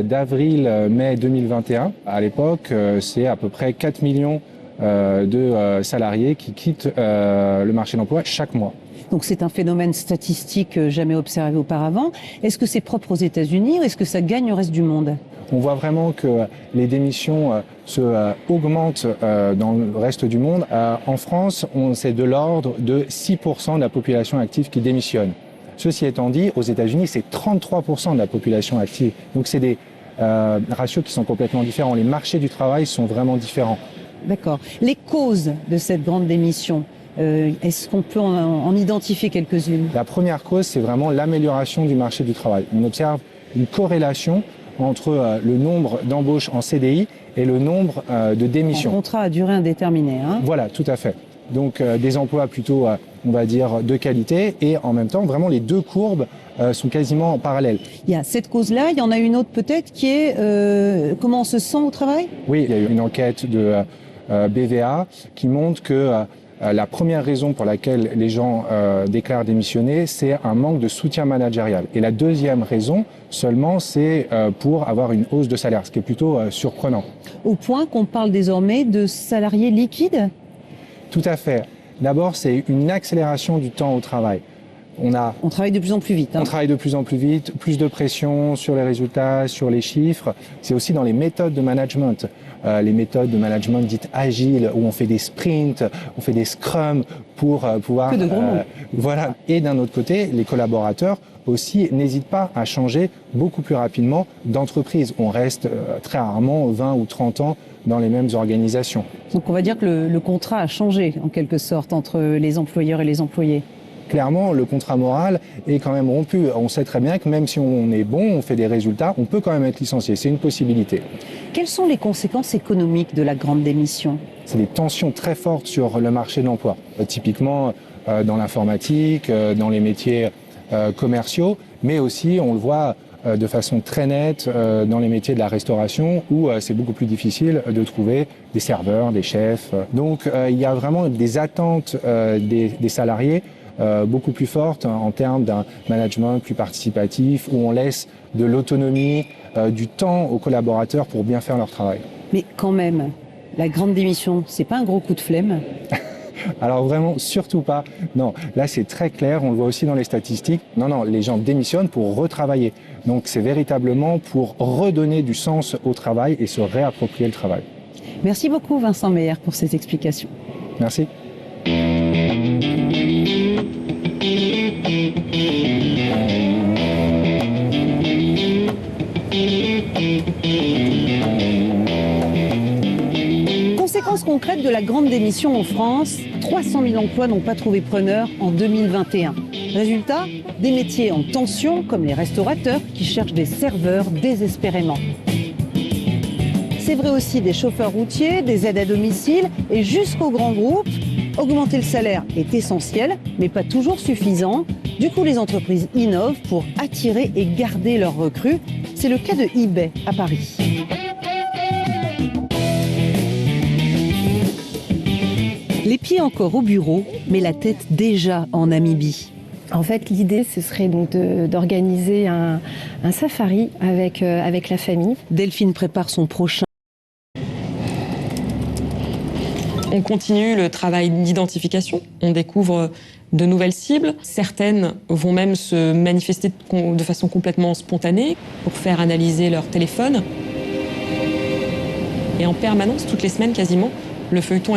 d'avril-mai 2021. À l'époque, c'est à peu près 4 millions de salariés qui quittent le marché de l'emploi chaque mois. Donc c'est un phénomène statistique jamais observé auparavant. Est-ce que c'est propre aux États-Unis ou est-ce que ça gagne au reste du monde ? On voit vraiment que les démissions augmentent dans le reste du monde. En France, c'est de l'ordre de 6% de la population active qui démissionne. Ceci étant dit, aux États-Unis, c'est 33% de la population active. Donc c'est des ratios qui sont complètement différents. Les marchés du travail sont vraiment différents. D'accord. Les causes de cette grande démission, est-ce qu'on peut en identifier quelques-unes ? La première cause, c'est vraiment l'amélioration du marché du travail. On observe une corrélation entre le nombre d'embauches en CDI et le nombre de démissions. Un contrat à durée indéterminée, hein ? Voilà, tout à fait. Donc des emplois plutôt, on va dire, de qualité et en même temps, vraiment les deux courbes sont quasiment parallèles. Il y a cette cause-là, il y en a une autre peut-être qui est comment on se sent au travail ? Oui, il y a eu une enquête de BVA qui montre que la première raison pour laquelle les gens déclarent démissionner, c'est un manque de soutien managérial. Et la deuxième raison seulement, c'est pour avoir une hausse de salaire, ce qui est plutôt surprenant. Au point qu'on parle désormais de salariés liquides ? Tout à fait. D'abord, c'est une accélération du temps au travail. On travaille de plus en plus vite. On travaille de plus en plus vite, plus de pression sur les résultats, sur les chiffres. C'est aussi dans les méthodes de management. Les méthodes de management dites agiles, où on fait des sprints, on fait des scrums pour pouvoir... Que de gros mots. Voilà. Et d'un autre côté, les collaborateurs aussi n'hésitent pas à changer beaucoup plus rapidement d'entreprise. On reste très rarement 20 ou 30 ans dans les mêmes organisations. Donc on va dire que le contrat a changé en quelque sorte entre les employeurs et les employés. Clairement, le contrat moral est quand même rompu. On sait très bien que même si on est bon, on fait des résultats, on peut quand même être licencié. C'est une possibilité. Quelles sont les conséquences économiques de la grande démission ? C'est des tensions très fortes sur le marché de l'emploi. Typiquement dans l'informatique, dans les métiers commerciaux, mais aussi, on le voit de façon très nette dans les métiers de la restauration où c'est beaucoup plus difficile de trouver des serveurs, des chefs. Donc il y a vraiment des attentes des salariés beaucoup plus forte en termes d'un management plus participatif, où on laisse de l'autonomie, du temps aux collaborateurs pour bien faire leur travail. Mais quand même, la grande démission, c'est pas un gros coup de flemme ? Alors vraiment, surtout pas. Non, là c'est très clair, on le voit aussi dans les statistiques. Non, les gens démissionnent pour retravailler. Donc c'est véritablement pour redonner du sens au travail et se réapproprier le travail. Merci beaucoup Vincent Meyer pour ces explications. Merci. Conséquence concrète de la grande démission en France, 300 000 emplois n'ont pas trouvé preneur en 2021. Résultat, des métiers en tension comme les restaurateurs qui cherchent des serveurs désespérément. C'est vrai aussi des chauffeurs routiers, des aides à domicile et jusqu'aux grands groupes. Augmenter le salaire est essentiel, mais pas toujours suffisant. Du coup, les entreprises innovent pour attirer et garder leurs recrues. C'est le cas de eBay à Paris. Les pieds encore au bureau, mais la tête déjà en Namibie. En fait, l'idée, ce serait donc d'organiser un safari avec la famille. Delphine prépare son prochain. On continue le travail d'identification, on découvre de nouvelles cibles. Certaines vont même se manifester de façon complètement spontanée pour faire analyser leur téléphone. Et en permanence, toutes les semaines quasiment, le feuilleton est